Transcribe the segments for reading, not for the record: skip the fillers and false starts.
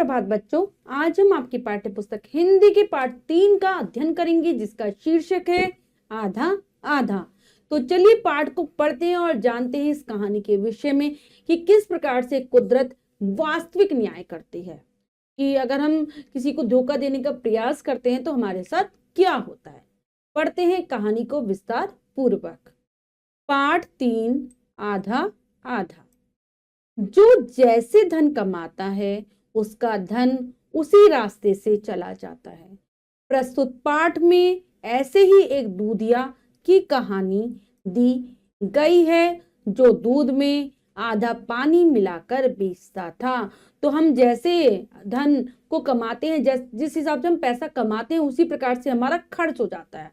सुप्रभात बच्चों। आज हम आपकी पाठ्य पुस्तक हिंदी के पाठ 3 का अध्ययन करेंगे, जिसका शीर्षक है आधा आधा। तो चलिए पाठ को पढ़ते हैं और जानते हैं इस कहानी के विषय में कि किस प्रकार से कुदरत वास्तविक न्याय करती है, कि अगर हम किसी को धोखा देने का प्रयास करते हैं तो हमारे साथ क्या होता है। पढ़ते हैं कहानी को विस्तार पूर्वक। पाठ 3 आधा आधा। जो जैसे धन कमाता है उसका धन उसी रास्ते से चला जाता है। प्रस्तुत पाठ में ऐसे ही एक दूधिया की कहानी दी गई है जो दूध में आधा पानी मिलाकर बेचता था। तो हम जैसे धन को कमाते हैं, जिस हिसाब से हम पैसा कमाते हैं उसी प्रकार से हमारा खर्च हो जाता है।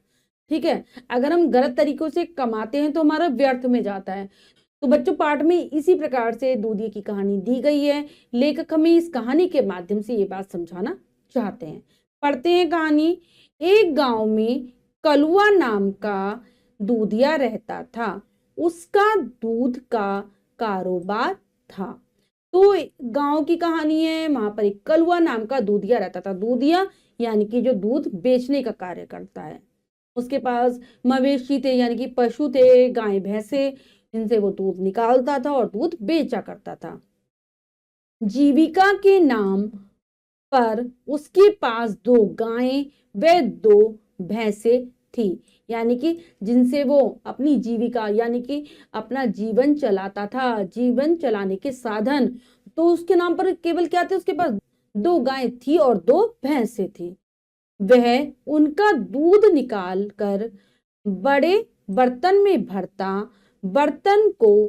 ठीक है, अगर हम गलत तरीकों से कमाते हैं तो हमारा व्यर्थ में जाता है। तो बच्चों, पाठ में इसी प्रकार से दूधिया की कहानी दी गई है। लेखक हमें इस कहानी के माध्यम से ये बात समझाना चाहते हैं। पढ़ते हैं कहानी। एक गांव में कलुआ नाम का दूधिया रहता था। उसका दूध का कारोबार था। तो गांव की कहानी है, वहां पर एक कलुआ नाम का दूधिया रहता था। दूधिया यानी कि जो दूध बेचने का कार्य करता है। उसके पास मवेशी थे, यानी कि पशु थे, गाय भैंसे, जिनसे वो दूध निकालता था और दूध बेचा करता था। जीविका के नाम पर उसके पास 2 गायें व 2 भैंसे थी, यानी कि जिनसे वो अपनी जीविका यानी कि अपना जीवन चलाता था, जीवन चलाने के साधन। तो उसके नाम पर केवल क्या थे, उसके पास 2 गायें थी और 2 भैंसे थी। वह उनका दूध निकाल कर बड़े बर्तन में भरता, बर्तन को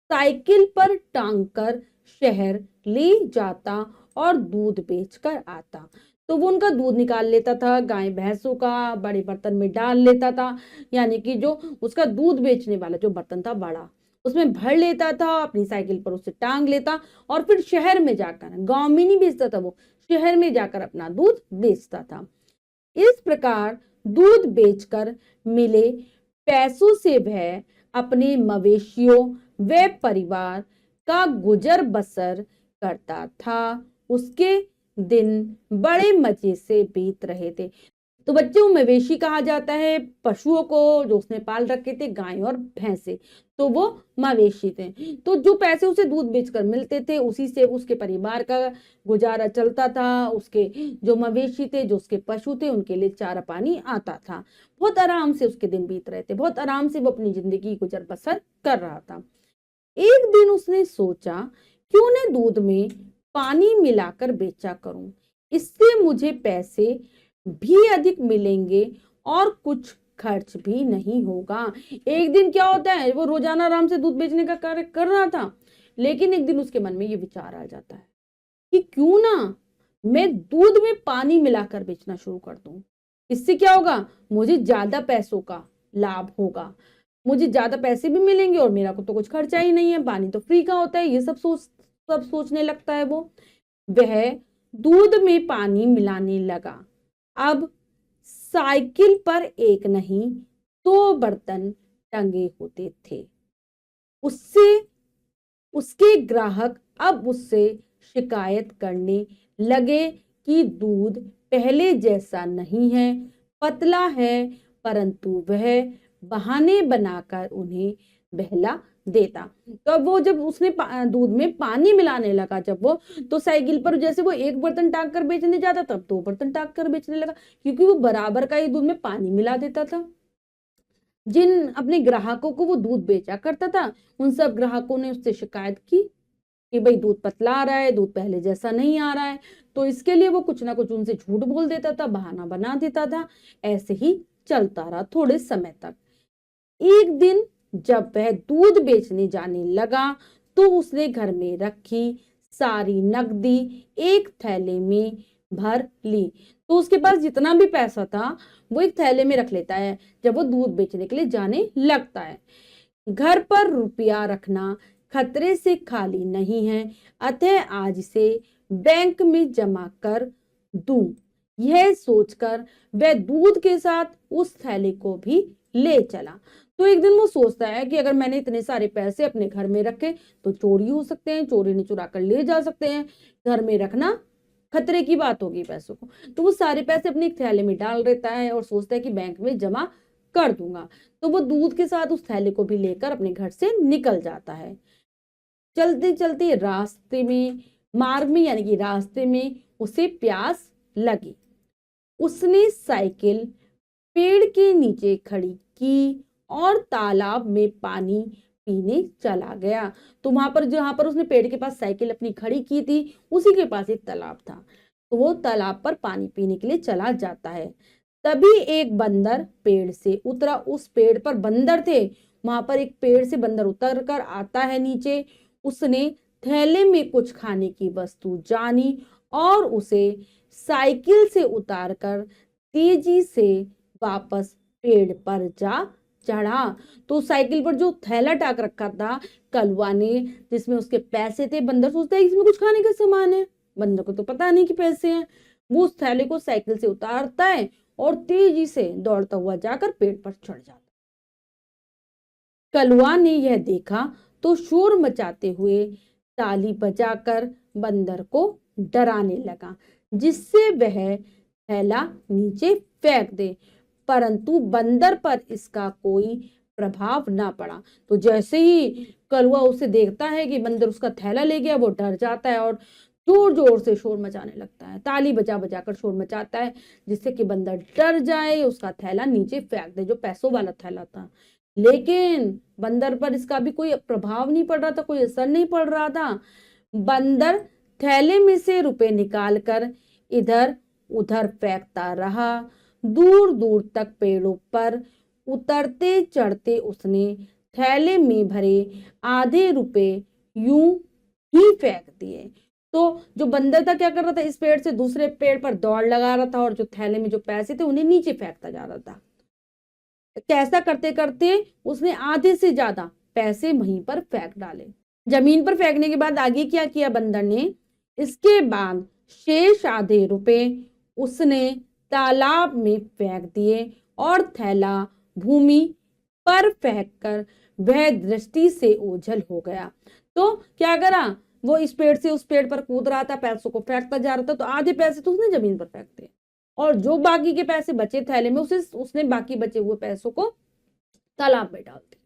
साइकिल पर टांगकर शहर ले जाता और दूध बेचकर आता। तो वो उनका दूध निकाल लेता था, गाय भैंसों का बड़े बर्तन में डाल लेता था, यानी कि जो उसका दूध बेचने वाला जो बर्तन था बड़ा, उसमें भर लेता था, अपनी साइकिल पर उसे टांग लेता और फिर शहर में जाकर, गांव में नहीं बेचता था, वो शहर में जाकर अपना दूध बेचता था। इस प्रकार दूध बेचकर मिले पैसों से वह अपने मवेशियों व परिवार का गुजर बसर करता था। उसके दिन बड़े मजे से बीत रहे थे। तो बच्चों, मवेशी कहा जाता है पशुओं को जो उसने पाल रखे थे, गाय और भैंसे, तो वो मवेशी थे। तो जो पैसे उसे दूध बेचकर मिलते थे उसी से उसके परिवार का गुजारा चलता था। उसके जो मवेशी थे, जो उसके पशु थे, उनके लिए चारा पानी आता था। बहुत आराम से उसके दिन बीत रहे थे, बहुत आराम से वो अपनी जिंदगी गुजर बसर कर रहा था। एक दिन उसने सोचा, क्यों न दूध में पानी मिलाकर बेचा करूं, इससे मुझे पैसे भी अधिक मिलेंगे और कुछ खर्च भी नहीं होगा। एक दिन क्या होता है, वो रोजाना आराम से दूध बेचने का कार्य कर रहा था, लेकिन एक दिन उसके मन में ये विचार आ जाता है कि क्यों ना मैं दूध में पानी मिलाकर बेचना शुरू कर दूं। इससे क्या होगा, मुझे ज्यादा पैसों का लाभ होगा, मुझे ज्यादा पैसे भी मिलेंगे और मेरा को तो कुछ खर्चा ही नहीं है, पानी तो फ्री का होता है। ये सब सोचने लगता है वो। वह दूध में पानी मिलाने लगा। अब साइकिल पर एक नहीं 2 बर्तन टंगे होते थे। उसके ग्राहक अब उससे शिकायत करने लगे कि दूध पहले जैसा नहीं है, पतला है, परंतु वह बहाने बनाकर उन्हें बहला देता। तो अब वो जब उसने दूध में पानी मिलाने लगा, जब वो तो साइकिल पर जैसे वो 1 बर्तन टांग कर बेचने जाता, तब 2 बर्तन टांग कर बेचने लगा, क्योंकि वो बराबर का ही दूध में पानी मिला देता था। जिन अपने ग्राहकों को वो दूध बेचा करता था, उन सब ग्राहकों ने उससे शिकायत की कि भाई दूध पतला आ रहा है, दूध पहले जैसा नहीं आ रहा है। तो इसके लिए वो कुछ ना कुछ उनसे झूठ बोल देता था, बहाना बना देता था। ऐसे ही चलता रहा थोड़े समय तक। एक दिन जब वह दूध बेचने जाने लगा तो उसने घर में रखी सारी नकदी एक थैले में भर ली। तो उसके पास जितना भी पैसा था वो एक थैले में रख लेता है जब वो दूध बेचने के लिए जाने लगता है। घर पर रुपया रखना खतरे से खाली नहीं है, अतः आज से बैंक में जमा कर दूं। यह सोचकर वह दूध के साथ उस थैले को भी ले चला। तो एक दिन वो सोचता है कि अगर मैंने इतने सारे पैसे अपने घर में रखे तो चोरी हो सकते हैं, चोरी ने चुरा कर ले जा सकते हैं, घर में रखना खतरे की बात होगी पैसों को। तो वो सारे पैसे अपने एक थैले में डाल देता है और सोचता है कि बैंक में जमा कर दूंगा। तो वो दूध के साथ उस थैले को भी लेकर अपने घर से निकल जाता है। चलते चलते रास्ते में, मार्ग में यानी कि रास्ते में उसे प्यास लगी। उसने साइकिल पेड़ के नीचे खड़ी की और तालाब में पानी पीने चला गया। तो वहां पर, जहां पर उसने पेड़ के पास साइकिल अपनी खड़ी की थी, उसी के पास एक तालाब था। तो वो तालाब पर पानी पीने के लिए चला जाता है। तभी एक बंदर पेड़ से उतरा। उस पेड़ पर बंदर थे। वहां पर एक पेड़ से बंदर उतर कर आता है नीचे। उसने थैले में कुछ खाने की वस्तु जानी और उसे साइकिल से उतारकर तेजी से वापस पेड़ पर जा चढ़ा। तो साइकिल पर जो थैला टाक रखा था कलवा ने, जिसमें उसके पैसे थे, बंदर सोचता है इसमें कुछ खाने का सामान है, बंदर को तो पता नहीं कि पैसे हैं। वो उस थैले को साइकिल से उतारता है और तेजी से दौड़ता हुआ जाकर पेड़ पर चढ़ जाता। कलवा ने यह देखा तो शोर मचाते हुए ताली बजाकर बंदर को डराने लगा, जिससे वह थैला नीचे फेंक दे। परंतु बंदर पर इसका कोई प्रभाव ना पड़ा। तो जैसे ही कलवा उसे देखता है कि बंदर उसका थैला ले गया, वो डर जाता है और जोर जोर से शोर मचाने लगता है, ताली बजा बजा कर शोर मचाता है, जिससे कि बंदर डर जाए, उसका थैला नीचे फेंक दे, जो पैसों वाला थैला था। लेकिन बंदर पर इसका भी कोई प्रभाव नहीं पड़ रहा था, कोई असर नहीं पड़ रहा था। बंदर थैले में से रुपए निकालकर इधर उधर फेंकता रहा। दूर दूर तक पेड़ों पर उतरते चढ़ते उसने थैले में भरे आधे रुपए यूं ही फेंक दिए। तो जो बंदर था क्या कर रहा था, इस पेड़ से दूसरे पेड़ पर दौड़ लगा रहा था और जो थैले में जो पैसे थे उन्हें नीचे फेंकता जा रहा था। कैसा करते करते उसने आधे से ज्यादा पैसे वहीं पर फेंक डाले। जमीन पर फेंकने के बाद आगे क्या किया बंदर ने, इसके बाद शेष आधे रुपए उसने तालाब में फेंक दिए और थैला भूमि पर फेंककर वह दृष्टि से ओझल हो गया। तो क्या करा, वो इस पेड़ से उस पेड़ पर कूद रहा था, पैसों को फेंकता जा रहा था, तो आधे पैसे तो उसने जमीन पर फेंक दिए और जो बाकी के पैसे बचे थैले में, उसने बाकी बचे हुए पैसों को तालाब में डाल दिया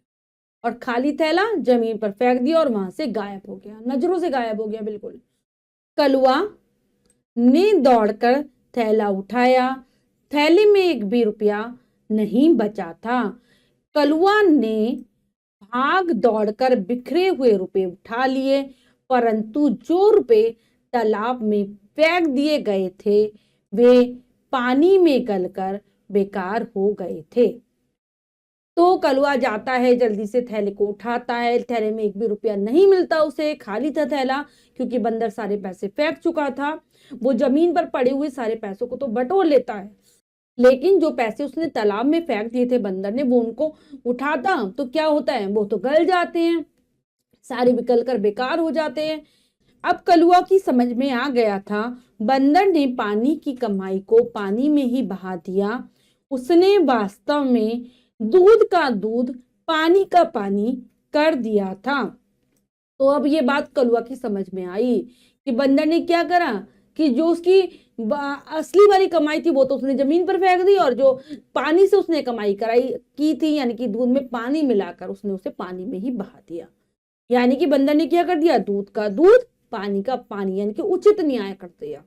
और खाली थैला जमीन पर फेंक दिया और वहां से गायब हो गया, नजरों से गायब हो गया बिल्कुल। कलवा ने दौड़कर थैला उठाया। थैले में एक भी रुपया नहीं बचा था। कलवा ने भाग दौड़कर बिखरे हुए रुपए उठा लिए, परंतु जो रुपए तालाब में फेंक दिए गए थे वे पानी में गलकर बेकार हो गए थे। तो कलवा जाता है, जल्दी से थैले को उठाता है। थैले में एक भी रुपया नहीं मिलता उसे, खाली था थैला, क्योंकि बंदर सारे पैसे फेंक चुका था। वो जमीन पर पड़े हुए सारे पैसों को तो बटोर लेता है, लेकिन जो पैसे उसने तालाब में फेंक दिए थे बंदर ने, वो उनको उठाता तो क्या होता है, वो तो गल जाते हैं, सारे बिकल कर बेकार हो जाते हैं। अब कलुआ की समझ में आ गया था, बंदर ने पानी की कमाई को पानी में ही बहा दिया। उसने वास्तव में दूध का दूध, पानी का पानी कर दिया था। तो अब ये बात कलुआ की समझ में आई कि बंदर ने क्या करा कि जो उसकी असली वाली कमाई थी वो तो उसने जमीन पर फेंक दी, और जो पानी से उसने कमाई कराई की थी, यानी कि दूध में पानी मिलाकर, उसने उसे पानी में ही बहा दिया। यानी कि बंदर ने क्या कर दिया, दूध का दूध, पानी का पानी, यानी कि उचित न्याय कर दिया।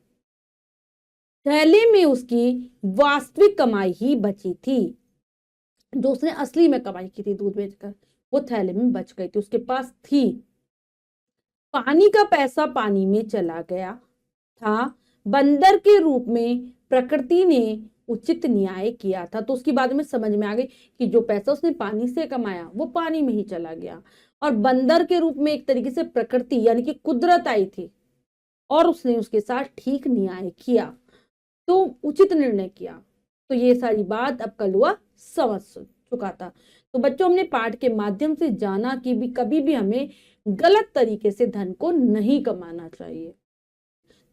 थैले में उसकी वास्तविक कमाई ही बची थी, जो उसने असली में कमाई की थी दूध बेचकर, वो थैले में बच गई थी, उसके पास थी। पानी का पैसा पानी में चला गया था। बंदर के रूप में प्रकृति ने उचित न्याय किया था। तो उसकी बाद में समझ में आ गई कि जो पैसा उसने पानी से कमाया वो पानी में ही चला गया, और बंदर के रूप में एक तरीके से प्रकृति यानी कि कुदरत आई थी और उसने उसके साथ ठीक न्याय किया, तो उचित निर्णय किया। तो ये सारी बात अब कलुआ समझ चुका था। तो बच्चों, हमने पाठ के माध्यम से जाना कि कभी भी हमें गलत तरीके से धन को नहीं कमाना चाहिए।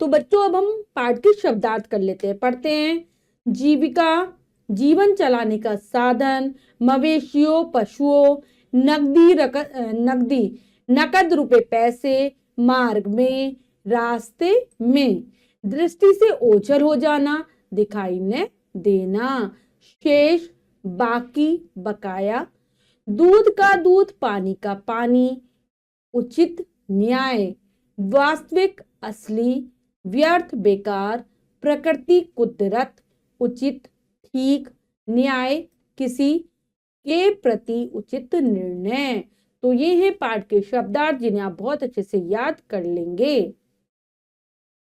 तो बच्चों, अब हम पाठ के शब्दार्थ कर लेते हैं, पढ़ते हैं। जीविका, जीवन चलाने का साधन, मवेशियों, पशुओं, नकद रुपए पैसे, मार्ग में, रास्ते में। दृष्टि से ओझल हो जाना, दिखाई न देना। शेष, बाकी, बकाया। दूध का दूध, पानी का पानी। उचित, न्याय। वास्तविक, असली। व्यर्थ, बेकार। प्रकृति, कुदरत। उचित, ठीक। न्याय, किसी के प्रति उचित निर्णय। तो ये है पाठ के शब्दार्थ जिन्हें आप बहुत अच्छे से याद कर लेंगे।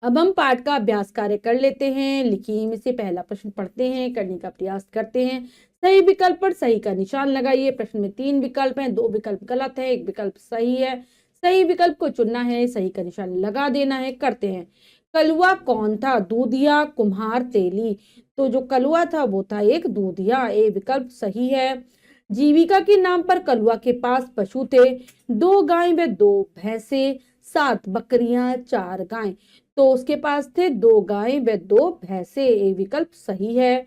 अब हम पाठ का अभ्यास कार्य कर लेते हैं। लिखिए में से पहला प्रश्न पढ़ते हैं, करने का प्रयास करते हैं। सही विकल्प पर सही का निशान लगाइए। प्रश्न में 3 विकल्प हैं, 2 विकल्प गलत है, 1 विकल्प सही है। सही विकल्प को चुनना है, सही का निशान लगा देना है। करते हैं। कलुआ कौन था? दूधिया, कुम्हार, तेली। तो जो कलुआ था वो था एक दूधिया, ए विकल्प सही है। जीविका के नाम पर कलुआ के पास पशु थे, 2 गाय व 2 भैंसे, 7 बकरियां, 4 गाय। तो उसके पास थे 2 गाय व 2 भैंसे, ए विकल्प सही है।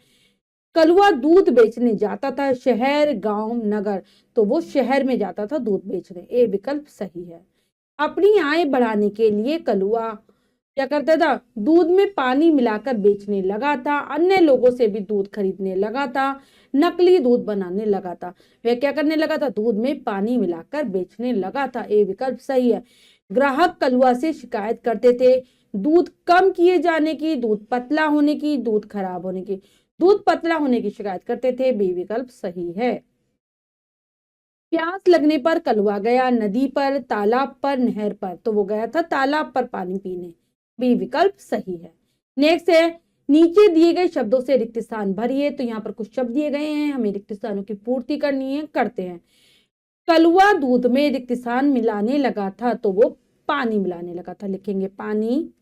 कलुआ दूध बेचने जाता था, शहर, गांव, नगर। तो वो शहर में जाता था दूध बेचने, ए विकल्प सही है। अपनी आय बढ़ाने के लिए कलुआ क्या करता था? दूध में पानी मिलाकर बेचने लगा था, अन्य लोगों से भी दूध खरीदने लगा था, नकली दूध बनाने लगा था। वह क्या करने लगा था? दूध में पानी मिलाकर बेचने लगा था, ए विकल्प सही है। ग्राहक कलुआ से शिकायत करते थे, दूध कम किए जाने की, दूध पतला होने की, दूध खराब होने की। दूध पतला होने की शिकायत करते थे, बी विकल्प सही है। प्यास लगने पर कलुआ गया नदी पर, तालाब पर, नहर पर। तो वो गया था तालाब पर पानी पीने, बी विकल्प सही है। नेक्स्ट है, नीचे दिए गए शब्दों से रिक्त स्थान भरिए। तो यहाँ पर कुछ शब्द दिए गए हैं, हमें रिक्त स्थानों की पूर्ति करनी है, करते हैं। कलुआ दूध में रिक्त स्थान मिलाने लगा था, तो वो पानी मिलाने लगा था, लिखेंगे पानी।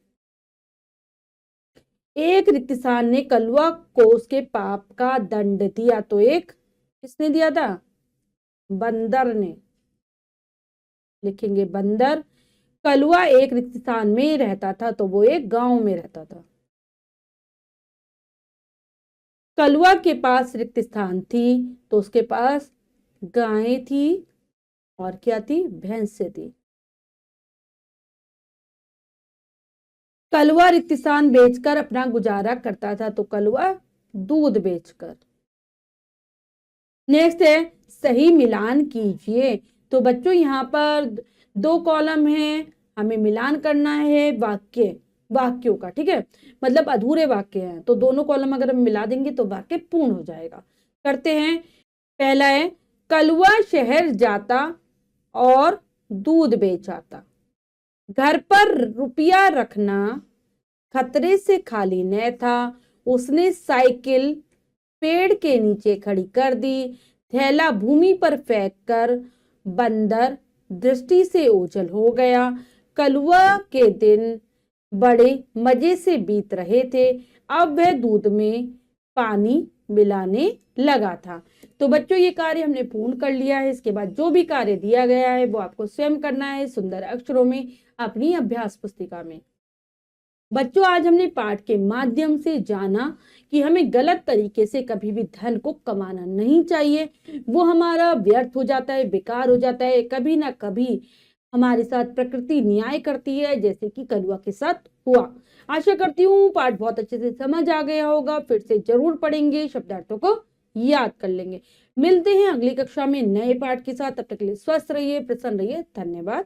एक रिक्त स्थान ने कलुआ को उसके पाप का दंड दिया, तो एक किसने दिया था? बंदर ने, लिखेंगे बंदर। कलुआ एक रिक्त स्थान में रहता था, तो वो एक गांव में रहता था। कलुआ के पास रिक्त स्थान थी, तो उसके पास गायें थी और क्या थी? भैंसें थी। कलुआ रिक्त स्थान बेचकर अपना गुजारा करता था, तो कलुआ दूध बेचकर। नेक्स्ट है, सही मिलान कीजिए। तो बच्चों यहाँ पर 2 कॉलम है, हमें मिलान करना है वाक्यों का, ठीक है। मतलब अधूरे वाक्य हैं, तो दोनों कॉलम अगर हम मिला देंगे तो वाक्य पूर्ण हो जाएगा। करते हैं। पहला है, कलुआ शहर जाता और दूध बेच आता। घर पर रुपया रखना खतरे से खाली न था, उसने साइकिल पेड़ के नीचे खड़ी कर दी। थैला भूमि पर फेंक कर बंदर दृष्टि से ओझल हो गया। कलुआ के दिन बड़े मजे से बीत रहे थे, अब वह दूध में पानी मिलाने लगा था। तो बच्चों ये कार्य हमने पूर्ण कर लिया है। इसके बाद जो भी कार्य दिया गया है वो आपको स्वयं करना है सुंदर अक्षरों में अपनी अभ्यास पुस्तिका में। बच्चों आज हमने पाठ के माध्यम से जाना कि हमें गलत तरीके से कभी भी धन को कमाना नहीं चाहिए, वो हमारा व्यर्थ हो जाता है, बेकार हो जाता है। कभी ना कभी हमारे साथ प्रकृति न्याय करती है, जैसे कि कलुआ के साथ हुआ। आशा करती हूँ पाठ बहुत अच्छे से समझ आ गया होगा। फिर से जरूर पढ़ेंगे, शब्दार्थों को याद कर लेंगे। मिलते हैं अगली कक्षा में नए पाठ के साथ। तब तक के लिए स्वस्थ रहिए, प्रसन्न रहिए। धन्यवाद।